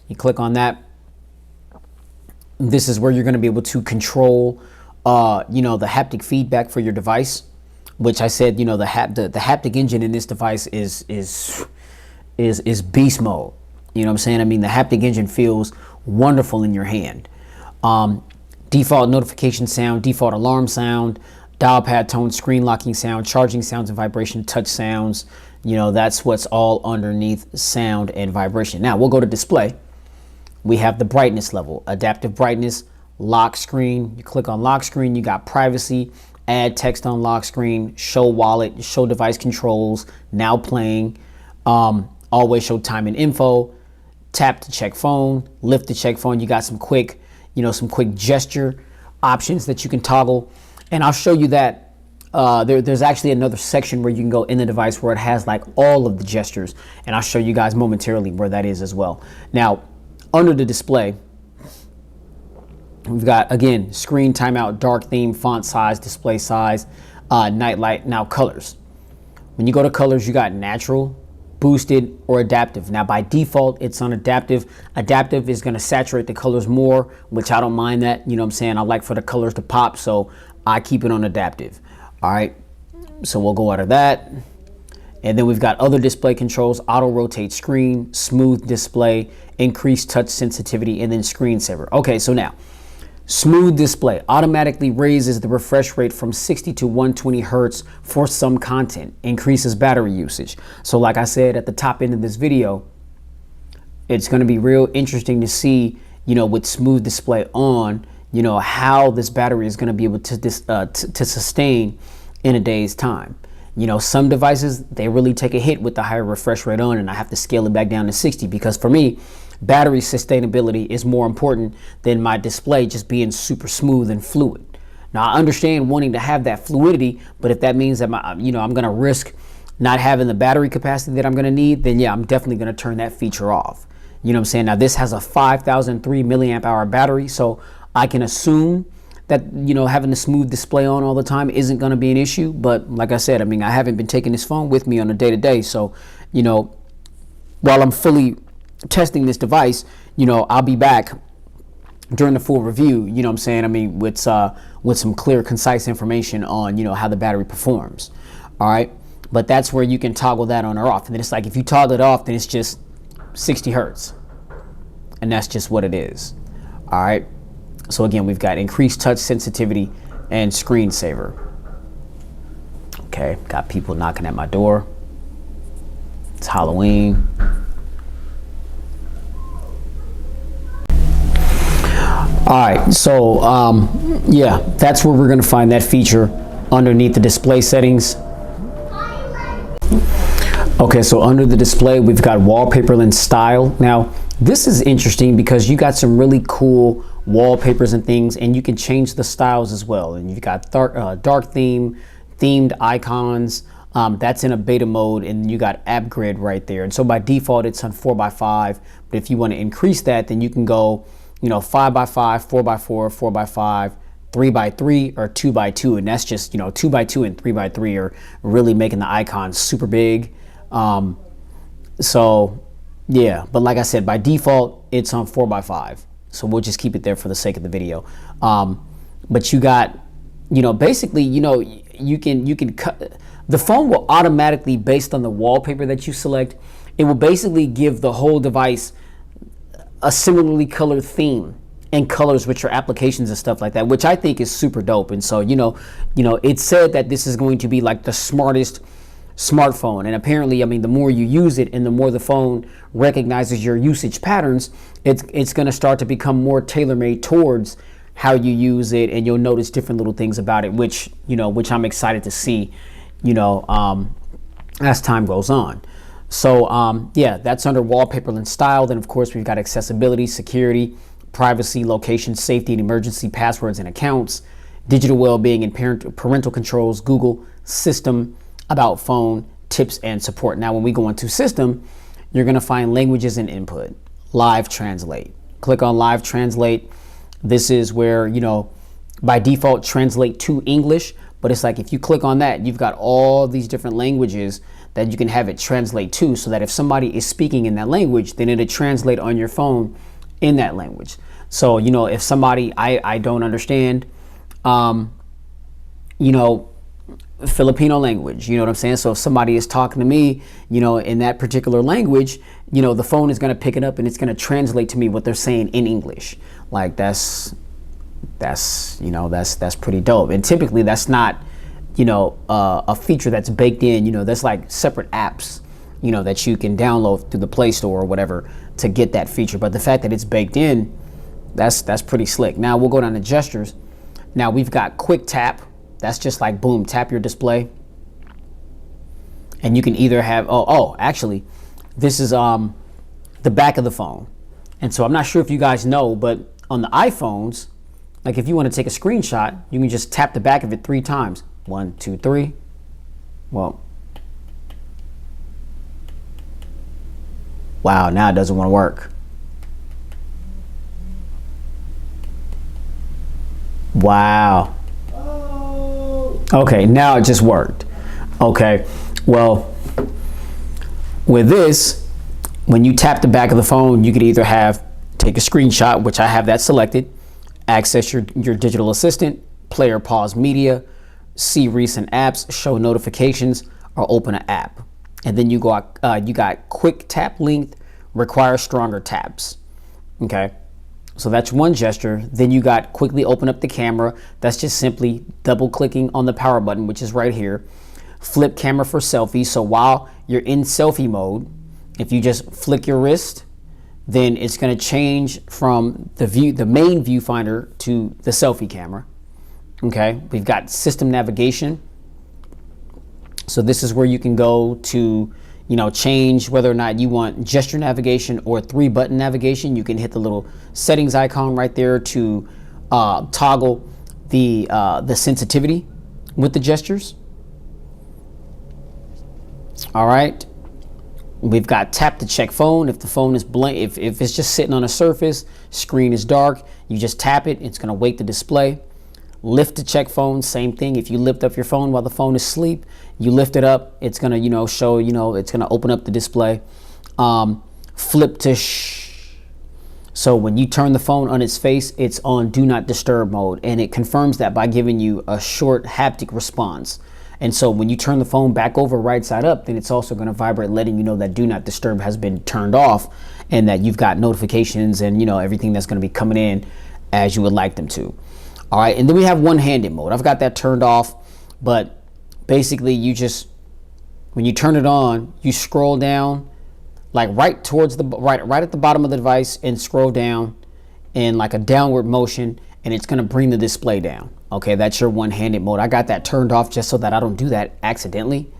You click on that. This is where you're going to be able to control, the haptic feedback for your device, which I said, the haptic engine in this device is is beast mode. You know what I'm saying? I mean, the haptic engine feels wonderful in your hand. Default notification sound, default alarm sound, dial pad tone, screen locking sound, charging sounds and vibration, touch sounds. You know, that's what's all underneath sound and vibration. Now we'll go to display. We have the brightness level, adaptive brightness, lock screen. You click on lock screen, you got privacy, add text on lock screen, show wallet, show device controls, now playing, always show time and info, tap to check phone, lift to check phone. You got some quick, some quick gesture options that you can toggle. And I'll show you that there's actually another section where you can go in the device where it has like all of the gestures. And I'll show you guys momentarily where that is as well. Now, under the display, we've got, again, screen timeout, dark theme, font size, display size, night light. Now colors. When you go to colors, you got natural, boosted, or adaptive. Now by default, it's on adaptive. Adaptive is going to saturate the colors more, which I don't mind that. You know what I'm saying? I like for the colors to pop, so I keep it on adaptive. All right, so we'll go out of that. And then we've got other display controls, auto rotate screen, smooth display, increased touch sensitivity, and then screensaver. Okay, so now, smooth display automatically raises the refresh rate from 60 to 120 hertz for some content, increases battery usage. So like I said at the top end of this video, it's going to be real interesting to see, with smooth display on, how this battery is going to be able to sustain in a day's time. Some devices, they really take a hit with the higher refresh rate on, and I have to scale it back down to 60 because for me, battery sustainability is more important than my display just being super smooth and fluid. Now I understand wanting to have that fluidity, but if that means that I'm going to risk not having the battery capacity that I'm going to need, then yeah, I'm definitely going to turn that feature off. You know what I'm saying? Now this has a 5,003 milliamp hour battery, so I can assume that having the smooth display on all the time isn't going to be an issue. But like I said, I mean, I haven't been taking this phone with me on a day-to-day, so while I'm fully testing this device, I'll be back during the full review, you know what I'm saying? I mean, with some clear, concise information on, how the battery performs. All right. But that's where you can toggle that on or off. And then it's like, if you toggle it off, then it's just 60 hertz. And that's just what it is. All right. So again, we've got increased touch sensitivity and screensaver. Okay. Got people knocking at my door. It's Halloween. All right, so yeah, that's where we're going to find that feature underneath the display settings. Okay, so under the display, we've got wallpaper and style. Now, this is interesting because you got some really cool wallpapers and things, and you can change the styles as well. And you've got dark themed icons. That's in a beta mode, and you got app grid right there. And so by default, it's on 4x5. But if you want to increase that, then you can go 5x5, 4x4, 4x5, 3x3, or 2x2, and that's just 2x2 and 3x3 are really making the icons super big. So yeah, but like I said, by default it's on 4x5, so we'll just keep it there for the sake of the video. But you got basically you can cut the phone will automatically, based on the wallpaper that you select, it will basically give the whole device a similarly colored theme and colors with your applications and stuff like that, which I think is super dope. And so, it said that this is going to be like the smartest smartphone. And apparently, I mean, the more you use it and the more the phone recognizes your usage patterns, it's going to start to become more tailor-made towards how you use it. And you'll notice different little things about it, which I'm excited to see, as time goes on. So yeah, that's under wallpaper and style. Then of course we've got accessibility, security, privacy, location, safety, and emergency passwords and accounts, digital well-being and parental controls, Google, system, about phone, tips, and support. Now when we go into system, you're going to find languages and input, live translate. Click on live translate. This is where, by default translate to English, but it's like if you click on that, you've got all these different languages that you can have it translate to, so that if somebody is speaking in that language, then it'll translate on your phone in that language. So, if somebody I don't understand, Filipino language, you know what I'm saying? So if somebody is talking to me, you know, in that particular language, you know, the phone is going to pick it up and it's going to translate to me what they're saying in English. Like that's pretty dope. And typically that's not, you know, a feature that's baked in, you know, that's like separate apps, you know, that you can download through the Play Store or whatever to get that feature. But the fact that it's baked in, that's pretty slick. Now we'll go down to gestures. Now we've got quick tap. That's just like boom, tap your display. And you can either have, actually, this is the back of the phone. And so I'm not sure if you guys know, but on the iPhones, like if you want to take a screenshot, you can just tap the back of it 3 times. 1, 2, 3. Well, wow, now it doesn't want to work. Wow. Okay, now it just worked. Okay, well, with this, when you tap the back of the phone, you could either take a screenshot, which I have that selected, access your digital assistant, play or pause media, see recent apps, show notifications, or open an app. And then you got quick tap length, require stronger taps. Okay. So that's one gesture. Then you got quickly open up the camera. That's just simply double clicking on the power button, which is right here. Flip camera for selfie. So while you're in selfie mode, if you just flick your wrist, then it's going to change from the main viewfinder to the selfie camera. Okay. We've got system navigation. So this is where you can go to, you know, change whether or not you want gesture navigation or 3-button navigation. You can hit the little settings icon right there to toggle the sensitivity with the gestures. All right. We've got tap to check phone. If the phone is blank, if it's just sitting on a surface, screen is dark, you just tap it. It's going to wake the display. Lift to check phone, same thing. If you lift up your phone while the phone is asleep, you lift it up, it's gonna, you know, show, you know, it's gonna open up the display. Flip to shh. So when you turn the phone on its face, it's on do not disturb mode, and it confirms that by giving you a short haptic response. And so when you turn the phone back over right side up, then it's also gonna vibrate, letting you know that do not disturb has been turned off and that you've got notifications and, you know, everything that's gonna be coming in as you would like them to. All right, and then we have one-handed mode. I've got that turned off, but basically you just, when you turn it on, you scroll down like right towards the right at the bottom of the device and scroll down in like a downward motion, and it's gonna bring the display down. Okay, that's your one-handed mode. I got that turned off just so that I don't do that accidentally.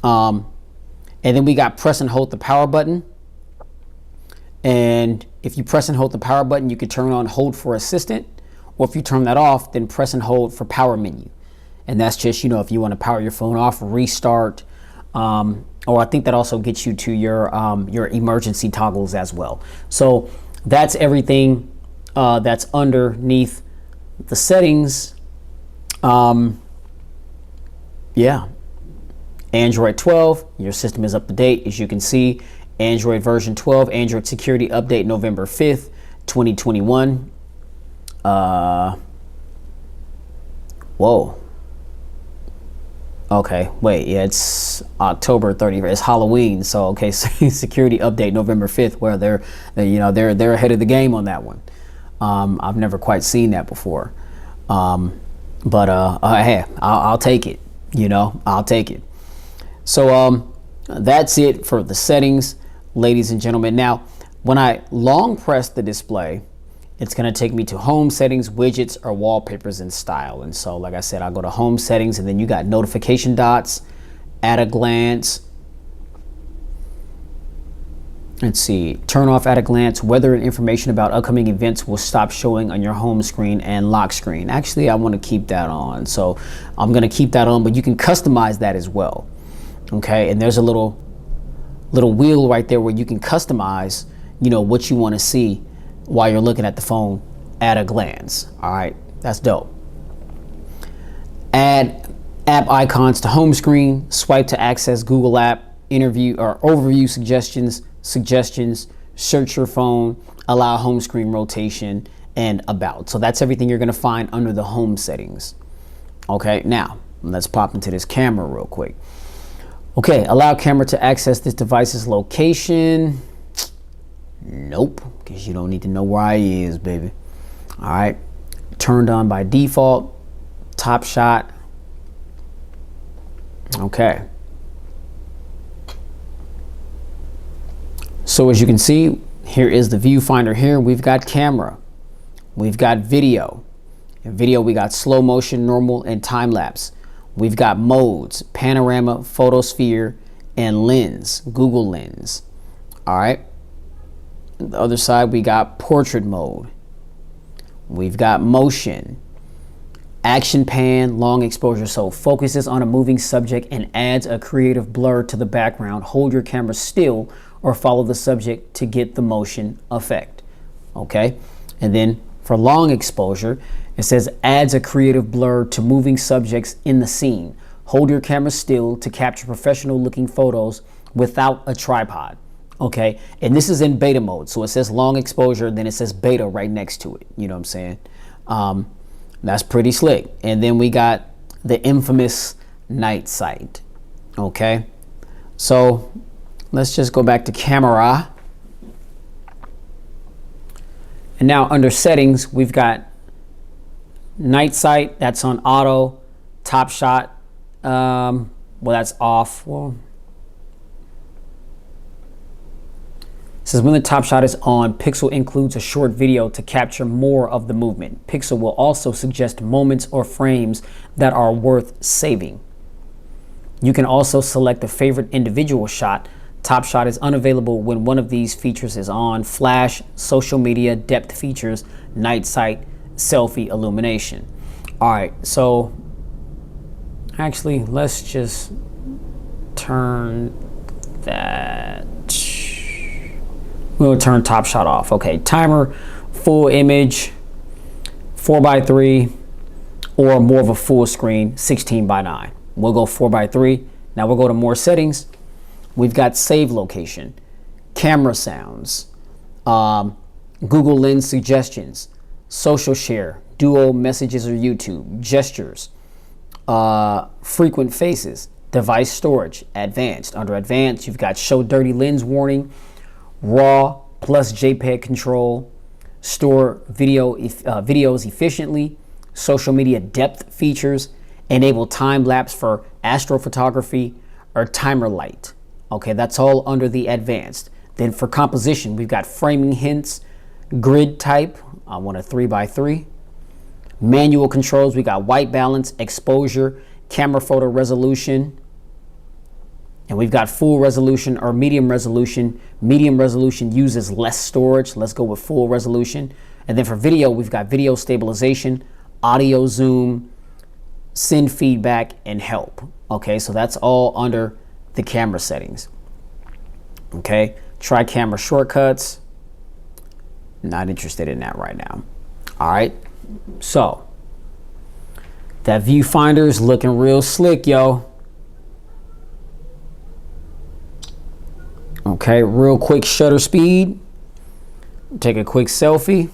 And then we got press and hold the power button. And if you press and hold the power button, you can turn on hold for assistant. Or if you turn that off, then press and hold for power menu. And that's just, you know, if you want to power your phone off, restart, or I think that also gets you to your emergency toggles as well. So that's everything that's underneath the settings. Yeah. Android 12, your system is up to date. As you can see, Android version 12, Android security update November 5th, 2021. Whoa. Okay, wait, yeah, it's October 30th. It's Halloween, so okay, security update November 5th, where they're ahead of the game on that one. I've never quite seen that before. But hey, I'll take it. You know, I'll take it. So that's it for the settings, ladies and gentlemen. Now, when I long press the display, it's going to take me to home settings, widgets, or wallpapers and style. And so, like I said, I'll go to home settings, and then you got notification dots, at a glance. Let's see, turn off at a glance, weather and information about upcoming events will stop showing on your home screen and lock screen. Actually, I want to keep that on. So I'm going to keep that on, but you can customize that as well. Okay. And there's a little wheel right there where you can customize, you know, what you want to see while you're looking at the phone at a glance. All right, that's dope. Add app icons to home screen, swipe to access Google app, interview or overview suggestions, search your phone, allow home screen rotation, and about. So that's everything you're gonna find under the home settings. Okay, now Let's pop into this camera real quick. Okay, allow camera to access this device's location. Nope, because you don't need to know where I is, baby. All right, turned on by default, top shot. Okay. So as you can see, here is the viewfinder here. We've got camera, we've got video. In video, we got slow motion, normal, and time lapse. We've got modes, panorama, photosphere, and lens, Google lens. All right. On the other side, we got portrait mode. We've got motion, action pan, long exposure. So focuses on a moving subject and adds a creative blur to the background. Hold your camera still or follow the subject to get the motion effect. Okay. And then for long exposure, it says adds a creative blur to moving subjects in the scene. Hold your camera still to capture professional looking photos without a tripod. Okay. And this is in beta mode. So it says long exposure, then it says beta right next to it. You know what I'm saying? That's pretty slick. And then we got the infamous night sight. Okay. So let's just go back to camera. And now under settings, we've got night sight. That's on auto. Top shot. Well, that's off. Well, it says when the top shot is on, Pixel includes a short video to capture more of the movement. Pixel will also suggest moments or frames that are worth saving. You can also select a favorite individual shot. Top shot is unavailable when one of these features is on: flash, social media, depth features, night sight, selfie illumination. All right, so actually let's just turn that. We'll turn top shot off. Okay, timer, full image, 4:3, or more of a full screen, 16:9. We'll go 4:3. Now we'll go to more settings. We've got save location, camera sounds, Google Lens suggestions, social share, duo messages or YouTube, gestures, frequent faces, device storage, advanced. Under advanced, you've got show dirty lens warning, RAW plus JPEG control, store videos efficiently, social media depth features, enable time lapse for astrophotography, or timer light. Okay, that's all under the advanced. Then for composition, we've got framing hints, grid type. I want a 3:3. Manual controls, we got white balance, exposure, camera photo resolution. And we've got full resolution or medium resolution. Medium resolution uses less storage. Let's go with full resolution. And then for video, we've got video stabilization, audio zoom, send feedback, and help. Okay, so that's all under the camera settings. Okay, try camera shortcuts. Not interested in that right now. All right, so that viewfinder is looking real slick, yo. Okay, real quick shutter speed. Take a quick selfie.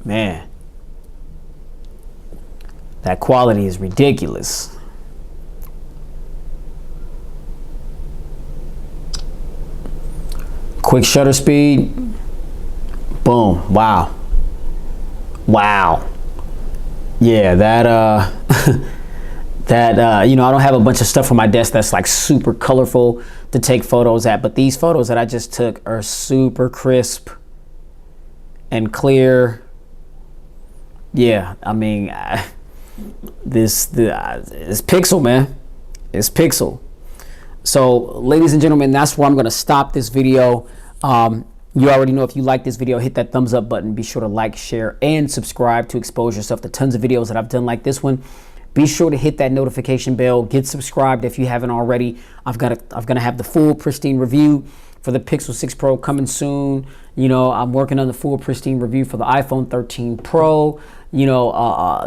Man, that quality is ridiculous. Quick shutter speed. Boom. Wow. Wow. Yeah, that you know, I don't have a bunch of stuff on my desk that's like super colorful to take photos at, but these photos that I just took are super crisp and clear. Yeah, I mean, this Pixel, man. It's Pixel. So, ladies and gentlemen, that's where I'm going to stop this video. You already know, if you like this video, hit that thumbs up button. Be sure to like, share, and subscribe to expose yourself to tons of videos that I've done like this one. Be sure to hit that notification bell. Get subscribed if you haven't already. I'm gonna have the full Pristine review for the Pixel 6 Pro coming soon. You know, I'm working on the full Pristine review for the iPhone 13 Pro. You know,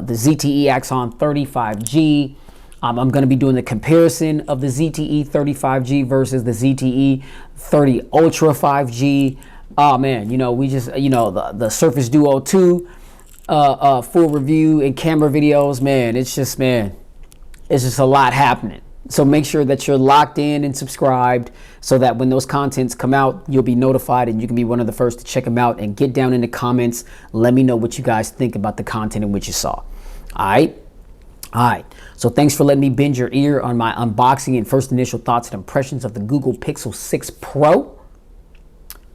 the ZTE Axon 35G. I'm going to be doing the comparison of the ZTE 35G versus the ZTE 30 Ultra 5G. Oh man, you know, we just, you know, the Surface Duo 2 full review and camera videos, man. It's just, man, It's just a lot happening. So make sure that you're locked in and subscribed so that when those contents come out, you'll be notified and you can be one of the first to check them out. And get down in the comments. Let me know what you guys think about the content in which you saw. All right. All right. So thanks for letting me bend your ear on my unboxing and first initial thoughts and impressions of the Google Pixel 6 Pro.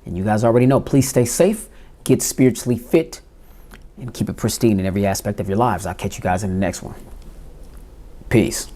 And you guys already know, please stay safe, get spiritually fit, and keep it pristine in every aspect of your lives. I'll catch you guys in the next one. Peace.